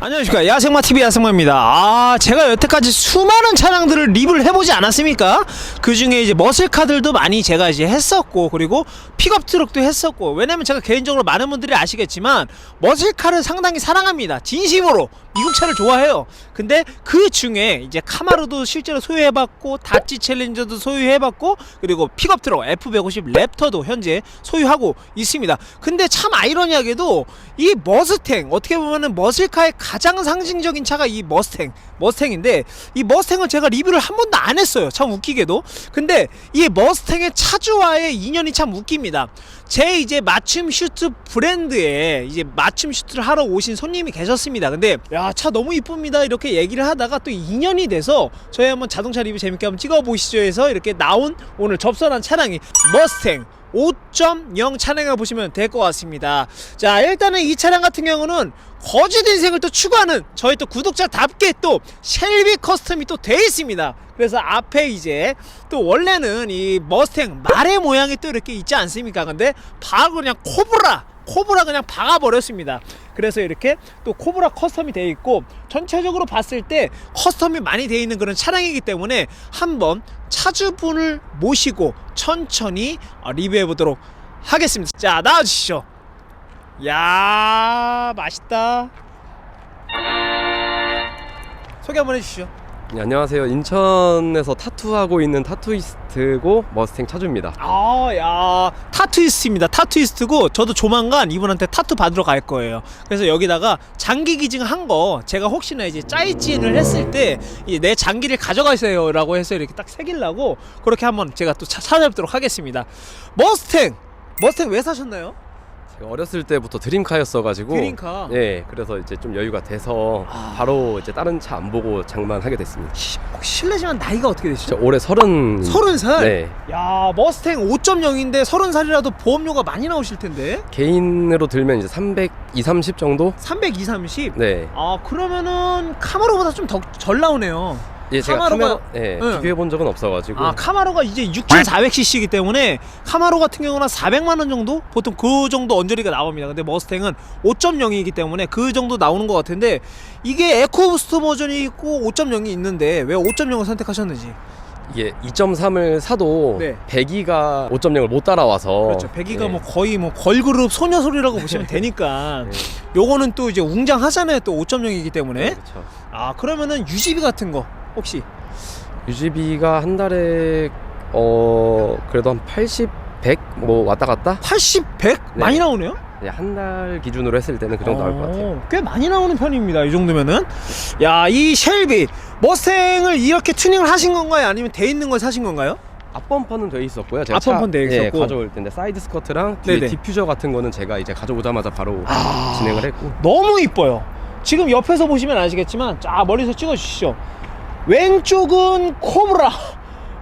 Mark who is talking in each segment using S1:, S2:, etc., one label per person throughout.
S1: 안녕하십니까, 야생마TV 야생마입니다. 제가 여태까지 수많은 차량들을 리뷰를 해보지 않았습니까? 그 중에 이제 머슬카들도 많이 제가 이제 했었고, 그리고 픽업 트럭도 했었고, 왜냐면 제가 개인적으로 많은 분들이 아시겠지만 머슬카를 상당히 사랑합니다. 진심으로 미국 차를 좋아해요. 근데 그 중에 이제 카마로도 실제로 소유해봤고, 다치 챌린저도 소유해봤고, 그리고 픽업 트럭 F150 랩터도 현재 소유하고 있습니다. 근데 참 아이러니하게도 이 머스탱, 어떻게 보면은 머슬카의 가장 상징적인 차가 이 머스탱인데, 이 머스탱을 제가 리뷰를 한 번도 안 했어요. 참 웃기게도. 근데 이 머스탱의 차주와의 인연이 참 웃깁니다. 제 이제 맞춤 슈트 브랜드에 이제 맞춤 슈트를 하러 오신 손님이 계셨습니다. 근데 야, 차 너무 이쁩니다 이렇게 얘기를 하다가 또 인연이 돼서 저희 한번 자동차 리뷰 재밌게 한번 찍어보시죠 해서 이렇게 나온 오늘 접선한 차량이 머스탱 5.0 차량을 보시면 될 것 같습니다. 자, 일단은 이 차량 같은 경우는 거짓 인생을 또 추구하는 저희 또 구독자답게 또 쉘비 커스텀이 또 돼 있습니다. 그래서 앞에 이제 또 원래는 이 머스탱 말의 모양이 또 이렇게 있지 않습니까? 근데 바로 그냥 코브라 그냥 박아버렸습니다. 그래서 이렇게 또 코브라 커스텀이 되어 있고, 전체적으로 봤을 때 커스텀이 많이 되어 있는 그런 차량이기 때문에 한번 차주분을 모시고 천천히 리뷰해 보도록 하겠습니다. 자, 나와주시죠. 야, 맛있다. 소개 한번 해주시죠.
S2: 네, 안녕하세요. 인천에서 타투하고 있는 타투이스트고 머스탱 차주입니다.
S1: 야, 타투이스트입니다. 타투이스트고, 저도 조만간 이분한테 타투 받으러 갈 거예요. 그래서 여기다가 장기 기증한 거 제가 혹시나 이제 짜이찐을 했을 때 내 장기를 가져가세요 라고 해서 이렇게 딱 새기려고 그렇게 한번 제가 또 찾아뵙도록 하겠습니다. 머스탱 왜 사셨나요?
S2: 제가 어렸을 때부터 드림카였어가지고.
S1: 드림카.
S2: 네, 그래서 이제 좀 여유가 돼서 바로 이제 다른 차 안 보고 장만하게 됐습니다.
S1: 혹시 실례지만 나이가 어떻게
S2: 저
S1: 되시죠?
S2: 올해 30살.
S1: 네. 야, 머스탱 5.0인데 30살이라도 보험료가 많이 나오실 텐데.
S2: 개인으로 들면 이제 320, 30 정도?
S1: 320, 30?
S2: 네.
S1: 그러면은 카마로보다 좀 더 덜 나오네요.
S2: 예, 제가 비교해 본 적은 없어가지고.
S1: 카마로가 이제 6400cc이기 때문에 카마로 같은 경우는 400만원 정도? 보통 그 정도 언저리가 나옵니다. 근데 머스탱은 5.0이기 때문에 그 정도 나오는 것 같은데, 이게 에코부스트 버전이 있고 5.0이 있는데 왜 5.0을 선택하셨는지.
S2: 이게 2.3을 사도
S1: 네.
S2: 배기가 5.0을 못 따라와서.
S1: 그렇죠. 배기가
S2: 네.
S1: 거의 걸그룹 소녀 소리라고 보시면 되니까.
S2: 네.
S1: 요거는 또 이제 웅장하잖아요. 또 5.0이기 때문에.
S2: 그렇죠.
S1: 그러면은 유지비 같은 거 혹시?
S2: 유지비가 한 달에 그래도 한 80, 100 뭐 왔다 갔다?
S1: 80, 100?
S2: 네.
S1: 많이 나오네요?
S2: 네, 한 달 기준으로 했을 때는 그 정도 나올 것 같아요.
S1: 꽤 많이 나오는 편입니다. 이 정도면은. 야, 이 쉘비 머스탱을 이렇게 튜닝을 하신 건가요? 아니면 돼 있는 걸 사신 건가요?
S2: 앞범퍼는 돼 있었고요. 제가
S1: 앞범퍼는 돼 있었고.
S2: 가져올 텐데 사이드 스커트랑 뒤에
S1: 네네.
S2: 디퓨저 같은 거는 제가 이제 가져오자마자 바로 진행을 했고.
S1: 너무 이뻐요. 지금 옆에서 보시면 아시겠지만, 멀리서 찍어주시죠. 왼쪽은 코브라,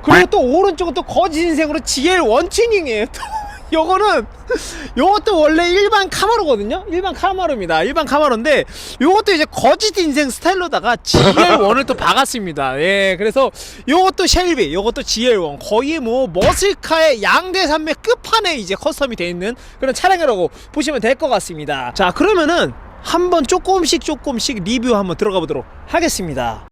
S1: 그리고 또 오른쪽은 또 거짓 인생으로 GL1 튜닝이에요. 요것도 원래 일반 카마로거든요. 일반 카마로입니다. 일반 카마로인데 요것도 이제 거짓 인생 스타일로다가 GL1을 또 박았습니다. 예, 그래서 요것도 쉘비, 요것도 GL1, 거의 뭐 머슬카의 양대 산맥 끝판에 이제 커스텀이 돼 있는 그런 차량이라고 보시면 될 것 같습니다. 자, 그러면은 한번 조금씩 리뷰 한번 들어가 보도록 하겠습니다.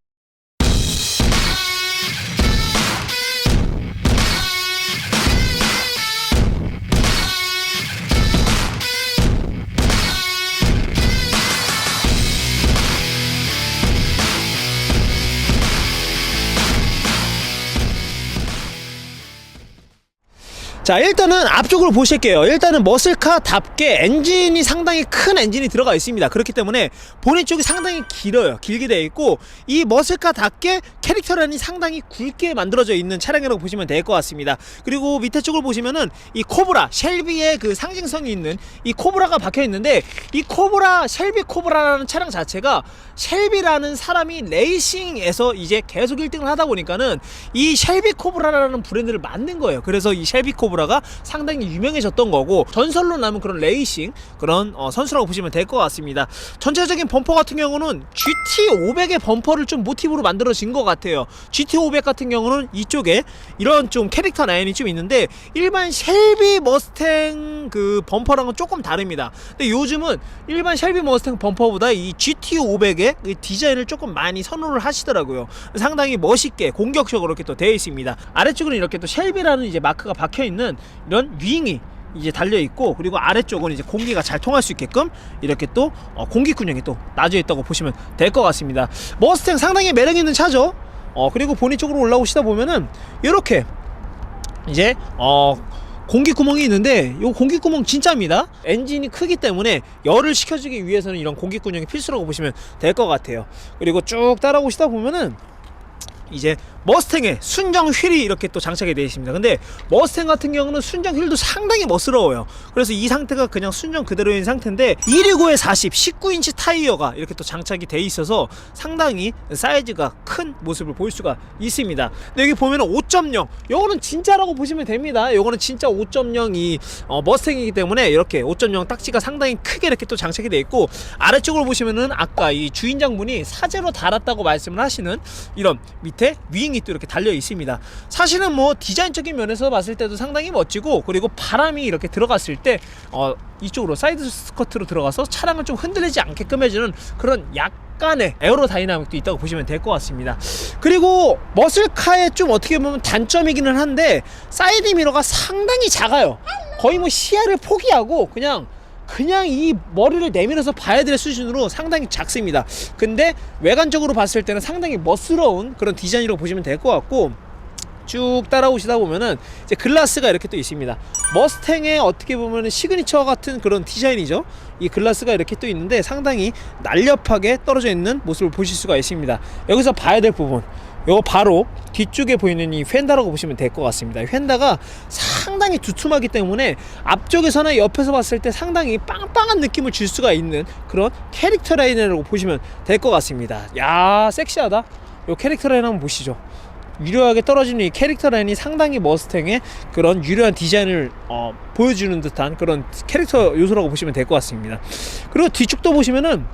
S1: 자, 일단은 앞쪽으로 보실게요. 일단은 머슬카답게 엔진이 상당히 큰 엔진이 들어가 있습니다. 그렇기 때문에 보닛 쪽이 상당히 길어요. 길게 되어 있고, 이 머슬카답게 캐릭터라인이 상당히 굵게 만들어져 있는 차량이라고 보시면 될 것 같습니다. 그리고 밑에 쪽을 보시면은 이 코브라, 쉘비의 그 상징성이 있는 이 코브라가 박혀 있는데, 이 코브라, 쉘비 코브라라는 차량 자체가 쉘비라는 사람이 레이싱에서 이제 계속 1등을 하다 보니까는 이 쉘비 코브라라는 브랜드를 만든 거예요. 그래서 이 쉘비 코브라 카브라가 상당히 유명해졌던 거고, 전설로 남은 그런 레이싱 그런 선수라고 보시면 될 것 같습니다. 전체적인 범퍼 같은 경우는 GT500의 범퍼를 좀 모티브로 만들어진 것 같아요. GT500 같은 경우는 이쪽에 이런 좀 캐릭터 라인이 좀 있는데, 일반 쉘비 머스탱 그 범퍼랑은 조금 다릅니다. 근데 요즘은 일반 쉘비 머스탱 범퍼보다 이 GT500의 그 디자인을 조금 많이 선호를 하시더라고요. 상당히 멋있게 공격적으로 이렇게 또 되어 있습니다. 아래쪽으로는 이렇게 또 쉘비라는 이제 마크가 박혀 있는 이런 윙이 이제 달려 있고, 그리고 아래쪽은 이제 공기가 잘 통할 수 있게끔 이렇게 또 공기군형이 또 놔져 있다고 보시면 될 것 같습니다. 머스탱 상당히 매력 있는 차죠. 그리고 보니 쪽으로 올라오시다 보면은 이렇게 이제 공기 구멍이 있는데, 이 공기 구멍 진짜입니다. 엔진이 크기 때문에 열을 식혀주기 위해서는 이런 공기 구멍이 필수라고 보시면 될 것 같아요. 그리고 쭉 따라오시다 보면은 이제 머스탱에 순정 휠이 이렇게 또 장착이 되어 있습니다. 근데 머스탱 같은 경우는 순정 휠도 상당히 멋스러워요. 그래서 이 상태가 그냥 순정 그대로인 상태인데, 219에 40 19인치 타이어가 이렇게 또 장착이 되어 있어서 상당히 사이즈가 큰 모습을 볼 수가 있습니다. 근데 여기 보면은 5.0, 요거는 진짜라고 보시면 됩니다. 요거는 진짜 5.0이 머스탱이기 때문에 이렇게 5.0 딱지가 상당히 크게 이렇게 또 장착이 되어 있고, 아래쪽으로 보시면은 아까 이 주인장분이 사제로 달았다고 말씀을 하시는 이런 밑에 윙이 또 이렇게 달려 있습니다. 사실은 뭐 디자인적인 면에서 봤을 때도 상당히 멋지고, 그리고 바람이 이렇게 들어갔을 때 이쪽으로 사이드 스커트로 들어가서 차량을 좀 흔들리지 않게끔 해주는 그런 약간의 에어로다이나믹도 있다고 보시면 될 것 같습니다. 그리고 머슬카의 좀 어떻게 보면 단점이기는 한데, 사이드 미러가 상당히 작아요. 거의 뭐 시야를 포기하고 그냥 이 머리를 내밀어서 봐야 될 수준으로 상당히 작습니다. 근데 외관적으로 봤을 때는 상당히 멋스러운 그런 디자인이라고 보시면 될 것 같고, 쭉 따라오시다 보면은 이제 글라스가 이렇게 또 있습니다. 머스탱의 어떻게 보면은 시그니처 같은 그런 디자인이죠. 이 글라스가 이렇게 또 있는데 상당히 날렵하게 떨어져 있는 모습을 보실 수가 있습니다. 여기서 봐야 될 부분, 요거 바로 뒤쪽에 보이는 이 휀다라고 보시면 될 것 같습니다. 휀다가 상당히 두툼하기 때문에 앞쪽에서나 옆에서 봤을 때 상당히 빵빵한 느낌을 줄 수가 있는 그런 캐릭터 라인이라고 보시면 될 것 같습니다. 야, 섹시하다. 요 캐릭터 라인 한번 보시죠. 유려하게 떨어지는 이 캐릭터 라인이 상당히 머스탱의 그런 유려한 디자인을 보여주는 듯한 그런 캐릭터 요소라고 보시면 될 것 같습니다. 그리고 뒤쪽도 보시면은,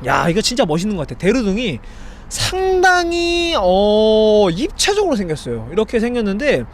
S1: 야, 이거 진짜 멋있는 것 같아. 대루등이 상당히 입체적으로 생겼어요. 이렇게 생겼는데,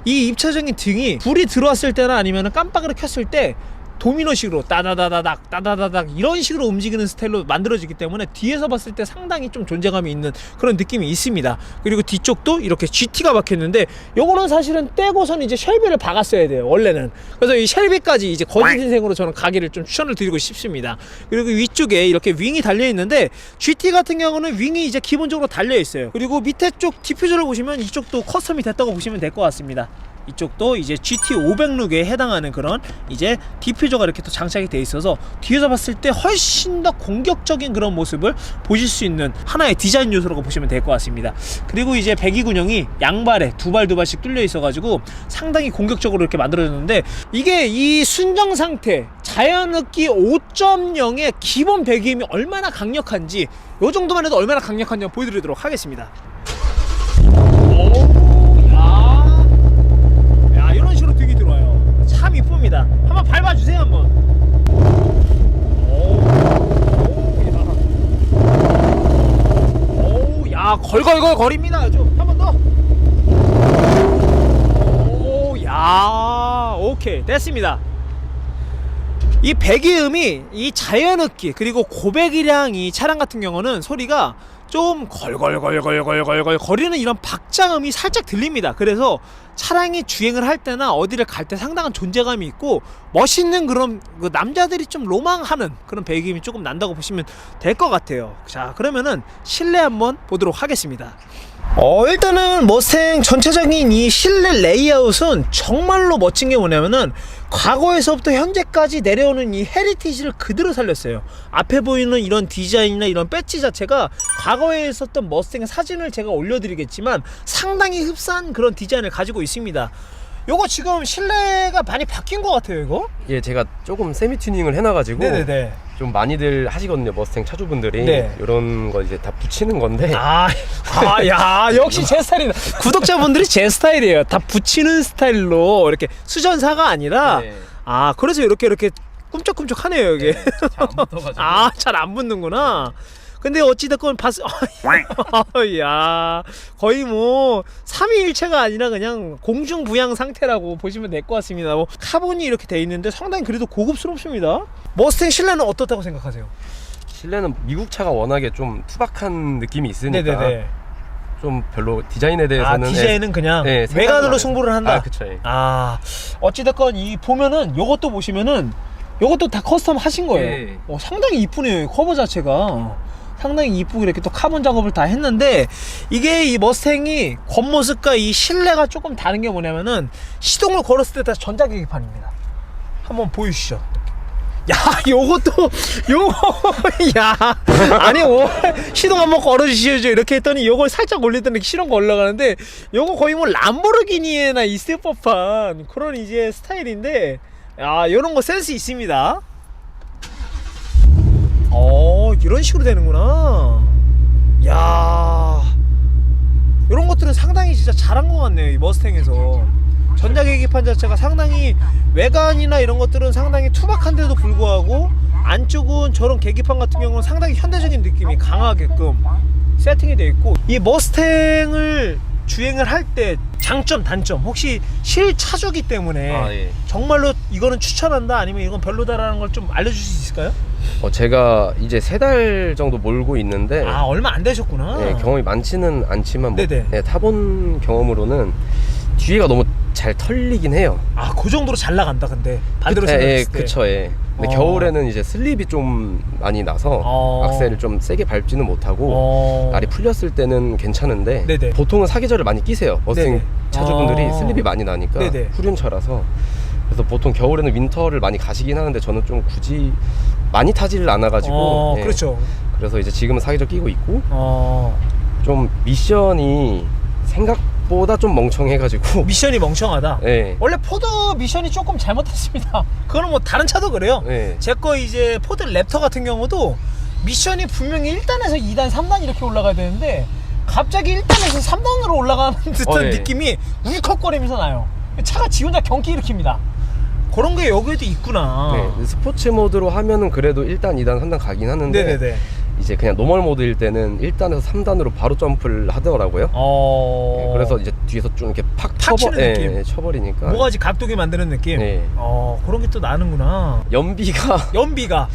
S1: 이 입체적인 등이 불이 들어왔을 때나 아니면 깜빡이를 켰을 때 도미노식으로 따다다다닥 따다다닥 이런 식으로 움직이는 스타일로 만들어지기 때문에 뒤에서 봤을 때 상당히 좀 존재감이 있는 그런 느낌이 있습니다. 그리고 뒤쪽도 이렇게 GT가 박혔는데, 요거는 사실은 떼고선 이제 쉘비를 박았어야 돼요, 원래는. 그래서 이 쉘비까지 이제 거짓 인생으로 저는 가기를 좀 추천을 드리고 싶습니다. 그리고 위쪽에 이렇게 윙이 달려 있는데, GT 같은 경우는 윙이 이제 기본적으로 달려 있어요. 그리고 밑에 쪽 디퓨저를 보시면 이쪽도 커스텀이 됐다고 보시면 될 것 같습니다. 이쪽도 이제 GT500 룩에 해당하는 그런 이제 디퓨저가 이렇게 또 장착이 돼 있어서 뒤에서 봤을 때 훨씬 더 공격적인 그런 모습을 보실 수 있는 하나의 디자인 요소라고 보시면 될 것 같습니다. 그리고 이제 배기군형이 양발에 두 발씩 뚫려 있어 가지고 상당히 공격적으로 이렇게 만들어졌는데, 이게 이 순정 상태 자연흡기 5.0의 기본 배기음이 얼마나 강력한지, 요 정도만 해도 얼마나 강력한지 보여드리도록 하겠습니다. 등이 들어와요. 참 이쁩니다. 한번 밟아주세요, 한번. 오, 야, 걸걸걸 거립니다. 좀 한 번 더. 오, 야, 오케이, 됐습니다. 이 배기음이 이 자연흡기 그리고 고배기량 이 차량 같은 경우는 소리가 좀 걸걸걸걸걸걸 거리는 이런 박자음이 살짝 들립니다. 그래서 차량이 주행을 할 때나 어디를 갈 때 상당한 존재감이 있고, 멋있는 그런 그 남자들이 좀 로망하는 그런 배기음이 조금 난다고 보시면 될 것 같아요. 자, 그러면은 실내 한번 보도록 하겠습니다. 일단은 머스탱 전체적인 이 실내 레이아웃은 정말로 멋진 게 뭐냐면은, 과거에서부터 현재까지 내려오는 이 헤리티지를 그대로 살렸어요. 앞에 보이는 이런 디자인이나 이런 배지 자체가 과거에 있었던 머스탱의 사진을 제가 올려드리겠지만 상당히 흡사한 그런 디자인을 가지고 있습니다. 요거 지금 실내가 많이 바뀐 것 같아요, 이거?
S2: 예, 제가 조금 세미 튜닝을 해놔가지고
S1: 네네네.
S2: 좀 많이들 하시거든요. 머스탱 차주분들이
S1: 네.
S2: 이런 거 이제 다 붙이는 건데.
S1: 야, 역시 제 스타일이다. 구독자분들이 제 스타일이에요. 다 붙이는 스타일로 이렇게 수전사가 아니라
S2: 네.
S1: 그래서 이렇게 꿈쩍꿈쩍하네요, 이게.
S2: 잘안 붙어가지고.
S1: 잘 안 붙는구나. 근데 어찌됐건 야, 거의 뭐 삼위일체가 아니라 그냥 공중부양 상태라고 보시면 될 것 같습니다. 뭐 카본이 이렇게 돼 있는데 상당히 그래도 고급스럽습니다. 머스탱 실내는 어떻다고 생각하세요?
S2: 실내는 미국 차가 워낙에 좀 투박한 느낌이 있으니까
S1: 네네네.
S2: 좀 별로 디자인에 대해서는
S1: 디자인은 그냥
S2: 네,
S1: 외관으로 승부를 한다.
S2: 그쵸. 예.
S1: 어찌됐건 이 보면은 요것도 보시면은 요것도 다 커스텀 하신 거예요.
S2: 네.
S1: 상당히 이쁘네요. 커버 자체가 상당히 이쁘게 이렇게 또 카본 작업을 다 했는데, 이게 이 머스탱이 겉모습과 이 실내가 조금 다른 게 뭐냐면은 시동을 걸었을 때 다 전자 계기판입니다. 한번 보여주시죠. 야, 요것도 야, 아니 시동 한번 걸어주시죠 이렇게 했더니 요걸 살짝 올리더니 시동 올라가는데, 요거 거의 뭐 람보르기니에나 있을 법한 그런 이제 스타일인데, 요런 거 센스 있습니다. 이런 식으로 되는구나. 야, 이런 것들은 상당히 진짜 잘한 것 같네요, 이 머스탱에서. 전자계기판 자체가 상당히 외관이나 이런 것들은 상당히 투박한데도 불구하고 안쪽은 저런 계기판 같은 경우는 상당히 현대적인 느낌이 강하게끔 세팅이 되어 있고, 이 머스탱을 주행을 할 때 장점 단점 혹시 실차주기 때문에
S2: 예.
S1: 정말로 이거는 추천한다 아니면 이건 별로다라는 걸 좀 알려주실 수 있을까요?
S2: 제가 이제 3달 정도 몰고 있는데
S1: 얼마 안 되셨구나.
S2: 네, 경험이 많지는 않지만
S1: 네네.
S2: 타본 경험으로는 뒤에가 너무 잘 털리긴 해요.
S1: 그 정도로 잘 나간다. 근데 반대로 생각했을 때.
S2: 그쵸. 예. 근데 겨울에는 이제 슬립이 좀 많이 나서 악셀을 좀 세게 밟지는 못하고 날이 풀렸을 때는 괜찮은데
S1: 네네.
S2: 보통은 사계절을 많이 끼세요. 머스탱
S1: 네네.
S2: 차주분들이 슬립이 많이 나니까
S1: 네네.
S2: 후륜차라서. 그래서 보통 겨울에는 윈터를 많이 가시긴 하는데 저는 좀 굳이 많이 타지를 않아가지고 예.
S1: 그렇죠.
S2: 그래서 이제 지금은 사계절 끼고 있고
S1: 좀
S2: 미션이 생각보다 좀 멍청해가지고
S1: 미션이 멍청하다.
S2: 예.
S1: 원래 포드 미션이 조금 잘못했습니다. 그거는 뭐 다른 차도 그래요.
S2: 예.
S1: 제 거 이제 포드 랩터 같은 경우도 미션이 분명히 1단에서 2단, 3단 이렇게 올라가야 되는데 갑자기 1단에서 3단으로 올라가는 듯한
S2: 예.
S1: 느낌이 울컥거리면서 나요. 차가 지 혼자 경기 일으킵니다. 그런 게 여기에도 있구나.
S2: 네, 스포츠 모드로 하면은 그래도 1단, 2단, 3단 가긴 하는데
S1: 네네네.
S2: 이제 그냥 노멀 모드일 때는 1단에서 3단으로 바로 점프를 하더라고요.
S1: 어...
S2: 네, 그래서 이제 뒤에서 좀 이렇게 팍
S1: 치는 느낌.
S2: 쳐버리니까
S1: 모가지 각도게 만드는 느낌.
S2: 네.
S1: 그런 게 또 나는구나. 연비가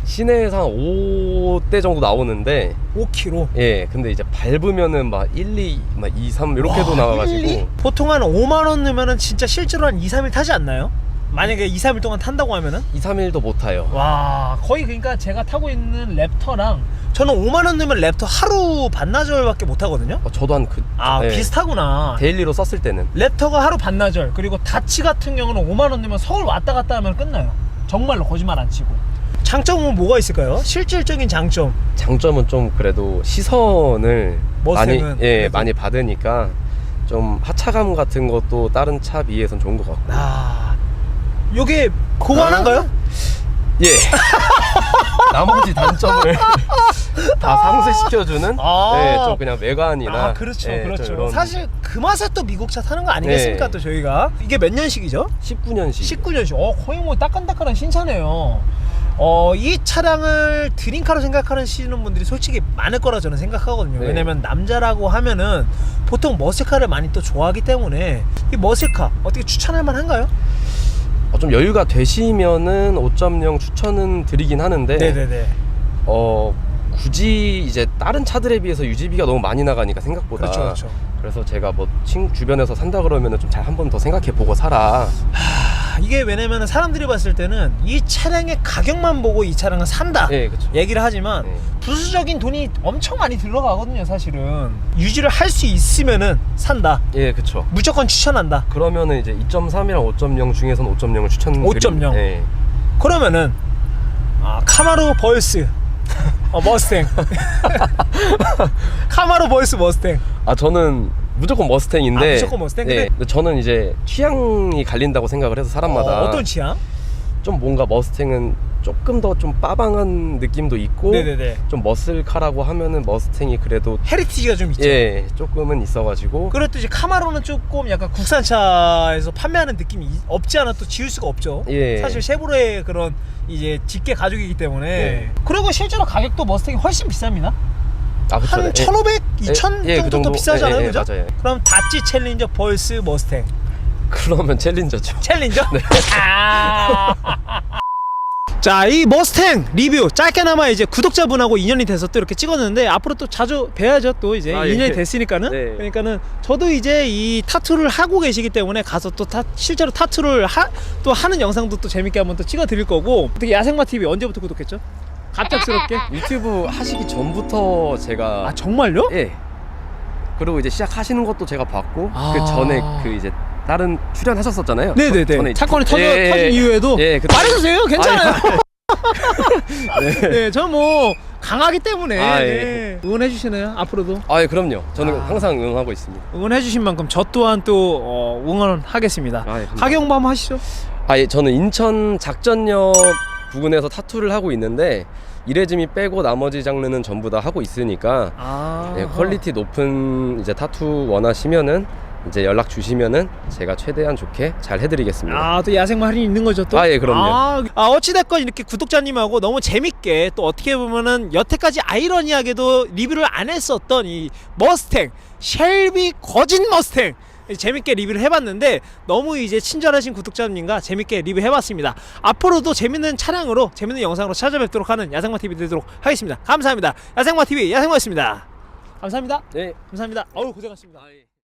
S2: 시내에서 한 5대 정도 나오는데
S1: 5km.
S2: 예, 근데 이제 밟으면은 막 1, 2, 막 2, 3 이렇게도 나와가지고
S1: 1, 2? 보통 한 5만 원 넣으면은 진짜 실제로 한 2, 3일 타지 않나요? 만약에 2, 3일 동안 탄다고 하면은?
S2: 2, 3일도 못 타요.
S1: 와, 거의 그러니까 제가 타고 있는 랩터랑 저는 5만 원 넣으면 랩터 하루 반나절밖에 못 타거든요.
S2: 저도 한 예,
S1: 비슷하구나.
S2: 데일리로 썼을 때는
S1: 랩터가 하루 반나절, 그리고 다치 같은 경우는 5만 원 넣으면 서울 왔다 갔다 하면 끝나요. 정말로 거짓말 안 치고. 장점은 뭐가 있을까요? 실질적인 장점.
S2: 장점은 좀 그래도 시선을 많이
S1: 머스탱은
S2: 많이 받으니까 좀 하차감 같은 것도 다른 차 비해선 좋은 것 같고.
S1: 요게 그거 하나인가요?
S2: 예. 나머지 단점을 다 상쇄시켜주는 좀 그냥 외관이나
S1: 그렇죠.
S2: 좀
S1: 그렇죠.
S2: 이런
S1: 사실 그 맛에 또 미국차 타는 거 아니겠습니까?
S2: 네.
S1: 또 저희가 이게 몇 년식이죠?
S2: 19년식
S1: 19년식. 거의 뭐 따끈따끈한 신차네요. 이 차량을 드림카로 생각하시는 분들이 솔직히 많을 거라 저는 생각하거든요.
S2: 네.
S1: 왜냐면 남자라고 하면은 보통 머슬카를 많이 또 좋아하기 때문에 이 머슬카 어떻게 추천할 만한가요?
S2: 좀 여유가 되시면은 5.0 추천은 드리긴 하는데
S1: 네네네.
S2: 굳이 이제 다른 차들에 비해서 유지비가 너무 많이 나가니까 생각보다
S1: 그렇죠.
S2: 그래서 제가 뭐 친구 주변에서 산다 그러면은 좀 잘 한 번 더 생각해 보고 사라.
S1: 이게 왜냐면은 사람들이 봤을 때는 이 차량의 가격만 보고 이 차량을 산다
S2: 그쵸.
S1: 얘기를 하지만 부수적인 돈이 엄청 많이 들어가거든요. 사실은 유지를 할 수 있으면은 산다.
S2: 그쵸.
S1: 무조건 추천한다.
S2: 그러면은 이제 2.3이랑 5.0 중에서는 5.0을 추천드립니다.
S1: 5.0. 그러면은 카마로 버스 머스탱. 카마로 버스 머스탱.
S2: 저는 무조건 머스탱인데.
S1: 아, 무조건 머스탱?
S2: 네. 근데 저는 이제 취향이 갈린다고 생각을 해서 사람마다.
S1: 어떤 취향?
S2: 좀 뭔가 머스탱은 조금 더 좀 빠방한 느낌도 있고,
S1: 네네네.
S2: 좀 머슬카라고 하면은 머스탱이 그래도
S1: 헤리티지가 좀 있죠.
S2: 예 조금은 있어가지고.
S1: 그리고 또 이제 카마로는 조금 약간 국산차에서 판매하는 느낌이 없지 않아 또 지울 수가 없죠.
S2: 예.
S1: 사실 쉐보레의 그런 이제 직계 가죽이기 때문에.
S2: 네.
S1: 그리고 실제로 가격도 머스탱이 훨씬 비쌉니다.
S2: 아, 그쵸.
S1: 한
S2: 예.
S1: 1,500, 2,000
S2: 예, 그
S1: 정도 더
S2: 정도?
S1: 비싸잖아요,
S2: 예, 예,
S1: 그죠?
S2: 맞아요.
S1: 그럼 다찌 챌린저, 벌스, 머스탱.
S2: 그러면 챌린저죠.
S1: 챌린저? 자, 이 머스탱 리뷰 짧게나마 이제 구독자분하고 인연이 돼서 또 이렇게 찍었는데 앞으로 또 자주 뵈야죠. 또 이제
S2: 아,
S1: 인연이
S2: 예.
S1: 됐으니까는.
S2: 네.
S1: 그러니까는 저도 이제 이 타투를 하고 계시기 때문에 가서 또 실제로 타투를 또 하는 영상도 또 재밌게 한번 또 찍어 드릴 거고. 어떻게 야생마 TV 언제부터 구독했죠? 갑작스럽게?
S2: 유튜브 하시기 전부터 제가.
S1: 아, 정말요?
S2: 예. 그리고 이제 시작하시는 것도 제가 봤고,
S1: 아.
S2: 그 전에 그 이제 다른 출연하셨었잖아요.
S1: 네네네.
S2: 전에
S1: 사건이 터진
S2: 예.
S1: 이후에도
S2: 예, 그때-
S1: 말해주세요. 괜찮아요.
S2: 네.
S1: 네, 저 뭐 강하기 때문에
S2: 아, 예.
S1: 네. 응원해 주시나요? 앞으로도
S2: 아, 예, 그럼요. 저는
S1: 아.
S2: 항상 응원하고 있습니다.
S1: 응원해 주신 만큼 저 또한 또 응원하겠습니다.
S2: 아, 예, 감사합니다.
S1: 가게 홍보 한번 하시죠.
S2: 아, 예, 저는 인천 작전역 부근에서 타투를 하고 있는데, 이레즈미 빼고 나머지 장르는 전부 다 하고 있으니까,
S1: 아,
S2: 예, 퀄리티 높은 이제 타투 원하시면은 이제 연락 주시면은 제가 최대한 좋게 잘 해드리겠습니다.
S1: 아, 또 야생마 할인 있는 거죠 또?
S2: 아, 예, 그럼요.
S1: 어찌됐건 이렇게 구독자님하고 너무 재밌게 또 어떻게 보면은 여태까지 아이러니하게도 리뷰를 안 했었던 이 머스탱 쉘비 거진 머스탱 재밌게 리뷰를 해봤는데 너무 이제 친절하신 구독자님과 재밌게 리뷰해봤습니다. 앞으로도 재밌는 차량으로 재밌는 영상으로 찾아뵙도록 하는 야생마TV 되도록 하겠습니다. 감사합니다. 야생마TV 야생마였습니다. 감사합니다.
S2: 네.
S1: 감사합니다. 어우, 고생하셨습니다.
S2: 예.